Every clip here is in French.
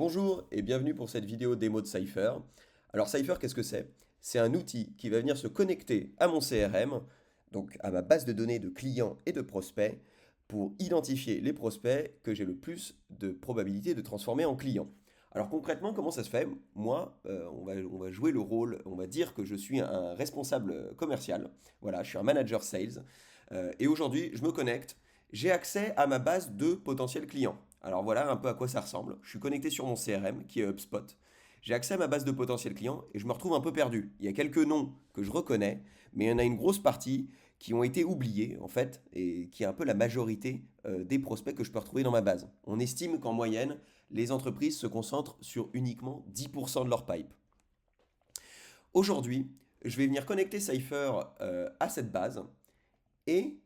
Bonjour et bienvenue pour cette vidéo démo de Cypher. Alors Cypher, qu'est-ce que c'est? C'est un outil qui va venir se connecter à mon CRM, donc à ma base de données de clients et de prospects, pour identifier les prospects que j'ai le plus de probabilité de transformer en clients. Alors concrètement, comment ça se fait? Moi, on va jouer le rôle, on va dire que je suis un responsable commercial. Voilà, je suis un manager sales. Et aujourd'hui, je me connecte, j'ai accès à ma base de potentiels clients. Alors voilà un peu à quoi ça ressemble. Je suis connecté sur mon CRM qui est HubSpot. J'ai accès à ma base de potentiels clients et je me retrouve un peu perdu. Il y a quelques noms que je reconnais, mais il y en a une grosse partie qui ont été oubliés en fait et qui est un peu la majorité des prospects que je peux retrouver dans ma base. On estime qu'en moyenne, les entreprises se concentrent sur uniquement 10% de leur pipe. Aujourd'hui, je vais venir connecter Cypher à cette base et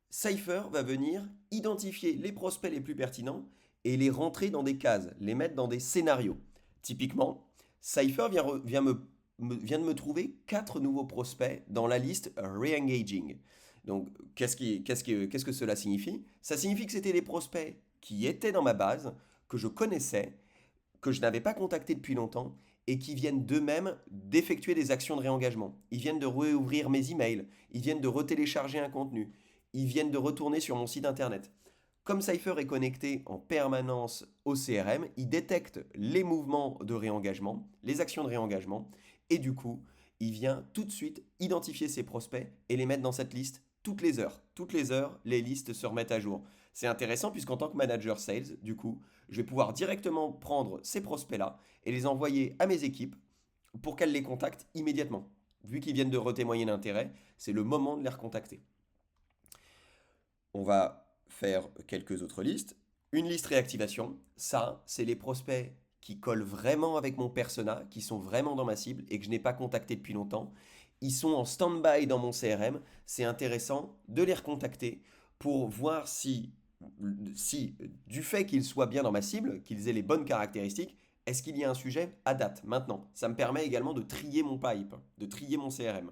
Cypher va venir identifier les prospects les plus pertinents et les rentrer dans des cases, les mettre dans des scénarios. Typiquement, Cypher vient de me trouver 4 nouveaux prospects dans la liste Re-engaging. Donc, qu'est-ce que cela signifie? Ça signifie que c'était des prospects qui étaient dans ma base, que je connaissais, que je n'avais pas contacté depuis longtemps et qui viennent d'eux-mêmes d'effectuer des actions de réengagement. Ils viennent de réouvrir mes emails, ils viennent de retélécharger un contenu, ils viennent de retourner sur mon site internet. Comme Cypher est connecté en permanence au CRM, il détecte les mouvements de réengagement, les actions de réengagement, et du coup, il vient tout de suite identifier ses prospects et les mettre dans cette liste toutes les heures. Toutes les heures, les listes se remettent à jour. C'est intéressant puisqu'en tant que manager sales, du coup, je vais pouvoir directement prendre ces prospects-là et les envoyer à mes équipes pour qu'elles les contactent immédiatement. Vu qu'ils viennent de retémoigner l'intérêt, c'est le moment de les recontacter. On va faire quelques autres listes. Une liste réactivation, ça, c'est les prospects qui collent vraiment avec mon persona, qui sont vraiment dans ma cible et que je n'ai pas contacté depuis longtemps. Ils sont en stand-by dans mon CRM. C'est intéressant de les recontacter pour voir si du fait qu'ils soient bien dans ma cible, qu'ils aient les bonnes caractéristiques, est-ce qu'il y a un sujet à date, maintenant. Ça me permet également de trier mon pipe, de trier mon CRM.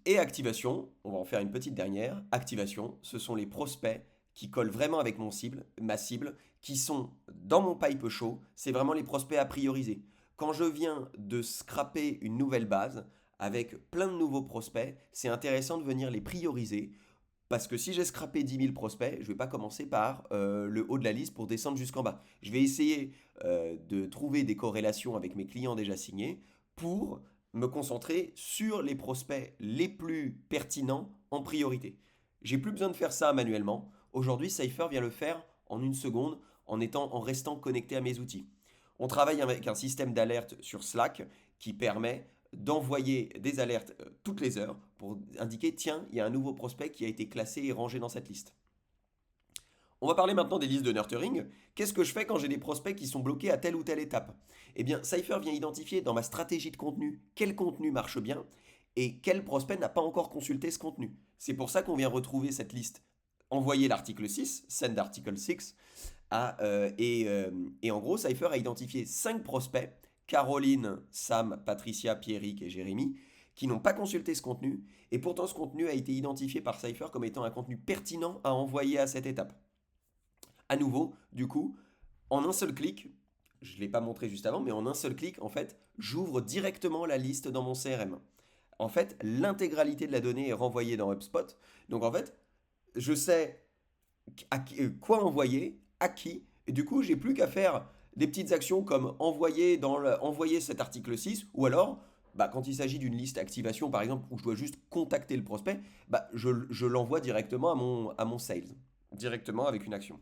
Et activation, on va en faire une petite dernière. Activation, ce sont les prospects qui collent vraiment avec ma cible, qui sont dans mon pipe chaud. C'est vraiment les prospects à prioriser. Quand je viens de scraper une nouvelle base avec plein de nouveaux prospects, c'est intéressant de venir les prioriser. Parce que si j'ai scrappé 10 000 prospects, je ne vais pas commencer par le haut de la liste pour descendre jusqu'en bas. Je vais essayer de trouver des corrélations avec mes clients déjà signés pour me concentrer sur les prospects les plus pertinents en priorité. J'ai plus besoin de faire ça manuellement. Aujourd'hui, Cypher vient le faire en une seconde en restant connecté à mes outils. On travaille avec un système d'alerte sur Slack qui permet d'envoyer des alertes toutes les heures pour indiquer, tiens, il y a un nouveau prospect qui a été classé et rangé dans cette liste. On va parler maintenant des listes de nurturing. Qu'est-ce que je fais quand j'ai des prospects qui sont bloqués à telle ou telle étape? Eh bien, Cypher vient identifier dans ma stratégie de contenu quel contenu marche bien et quel prospect n'a pas encore consulté ce contenu. C'est pour ça qu'on vient retrouver cette liste. Envoyer l'article 6, send article 6, et en gros, Cypher a identifié 5 prospects, Caroline, Sam, Patricia, Pierrick et Jérémy, qui n'ont pas consulté ce contenu, et pourtant ce contenu a été identifié par Cypher comme étant un contenu pertinent à envoyer à cette étape. À nouveau, du coup, en un seul clic, je ne l'ai pas montré juste avant, mais en un seul clic, en fait, j'ouvre directement la liste dans mon CRM. En fait, l'intégralité de la donnée est renvoyée dans HubSpot. Donc en fait, je sais quoi envoyer, à qui, et du coup, j'ai plus qu'à faire des petites actions comme envoyer cet article 6, ou alors, quand il s'agit d'une liste activation, par exemple, où je dois juste contacter le prospect, je l'envoie directement à mon sales, directement avec une action.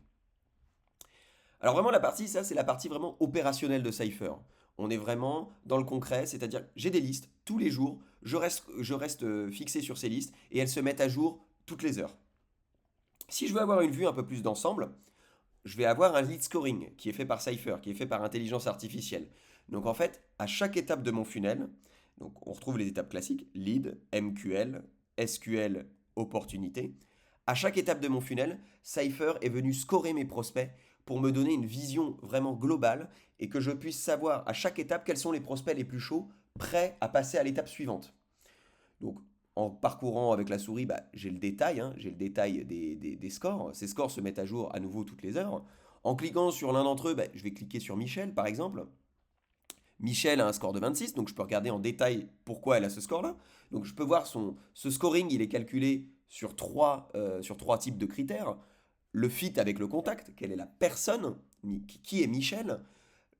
Alors vraiment ça c'est la partie vraiment opérationnelle de Cypher. On est vraiment dans le concret, c'est-à-dire j'ai des listes tous les jours, je reste fixé sur ces listes et elles se mettent à jour toutes les heures. Si je veux avoir une vue un peu plus d'ensemble, je vais avoir un lead scoring qui est fait par Cypher, qui est fait par intelligence artificielle. Donc en fait, à chaque étape de mon funnel, donc on retrouve les étapes classiques, lead, MQL, SQL, opportunité. À chaque étape de mon funnel, Cypher est venu scorer mes prospects pour me donner une vision vraiment globale et que je puisse savoir à chaque étape quels sont les prospects les plus chauds prêts à passer à l'étape suivante. Donc, en parcourant avec la souris, j'ai le détail, hein, j'ai le détail des scores. Ces scores se mettent à jour à nouveau toutes les heures. En cliquant sur l'un d'entre eux, bah, je vais cliquer sur Michel par exemple. Michel a un score de 26, donc je peux regarder en détail pourquoi elle a ce score-là. Donc je peux voir ce scoring, il est calculé sur trois types de critères. Le fit avec le contact, quelle est la personne, qui est Michel,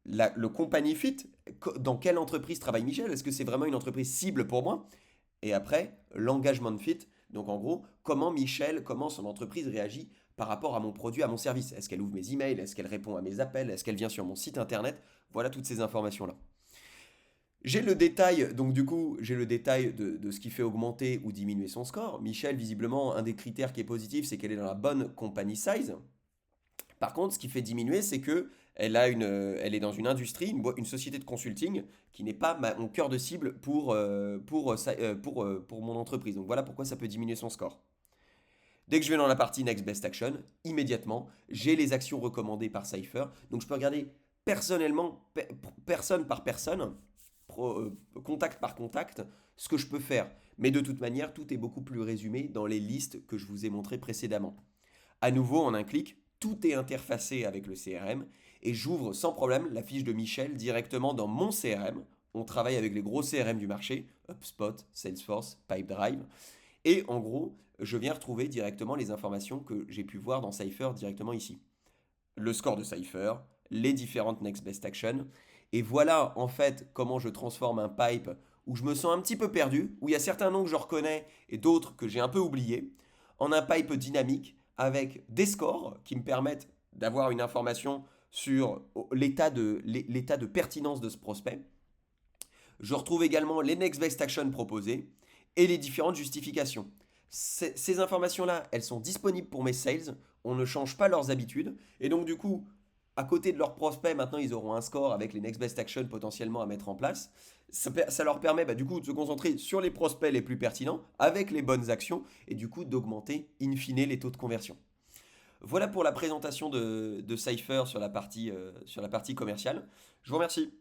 le company fit, dans quelle entreprise travaille Michel, est-ce que c'est vraiment une entreprise cible pour moi? Et après, l'engagement fit, donc en gros, comment Michel, comment son entreprise réagit par rapport à mon produit, à mon service. Est-ce qu'elle ouvre mes emails, est-ce qu'elle répond à mes appels, est-ce qu'elle vient sur mon site internet? Voilà toutes ces informations-là. J'ai le détail, donc du coup, j'ai le détail de ce qui fait augmenter ou diminuer son score. Michel, visiblement, un des critères qui est positif, c'est qu'elle est dans la bonne company size. Par contre, ce qui fait diminuer, c'est que elle est dans une industrie, une société de consulting qui n'est pas mon cœur de cible pour mon entreprise. Donc voilà pourquoi ça peut diminuer son score. Dès que je vais dans la partie Next Best Action, immédiatement, j'ai les actions recommandées par Cypher. Donc je peux regarder personnellement, personne par personne, contact par contact, ce que je peux faire. Mais de toute manière, tout est beaucoup plus résumé dans les listes que je vous ai montrées précédemment. À nouveau, en un clic, tout est interfacé avec le CRM et j'ouvre sans problème la fiche de Michel directement dans mon CRM. On travaille avec les gros CRM du marché, HubSpot, Salesforce, Pipedrive. Et en gros, je viens retrouver directement les informations que j'ai pu voir dans Cypher directement ici. Le score de Cypher, les différentes Next Best Action. Et voilà en fait comment je transforme un pipe où je me sens un petit peu perdu, où il y a certains noms que je reconnais et d'autres que j'ai un peu oubliés, en un pipe dynamique avec des scores qui me permettent d'avoir une information sur l'état de pertinence de ce prospect. Je retrouve également les Next Best Action proposées et les différentes justifications. Ces informations-là, elles sont disponibles pour mes sales. On ne change pas leurs habitudes. Et donc, du coup, à côté de leurs prospects, maintenant, ils auront un score avec les Next Best Action potentiellement à mettre en place. Ça leur permet du coup de se concentrer sur les prospects les plus pertinents avec les bonnes actions et du coup d'augmenter in fine les taux de conversion. Voilà pour la présentation de Cypher sur la partie commerciale. Je vous remercie.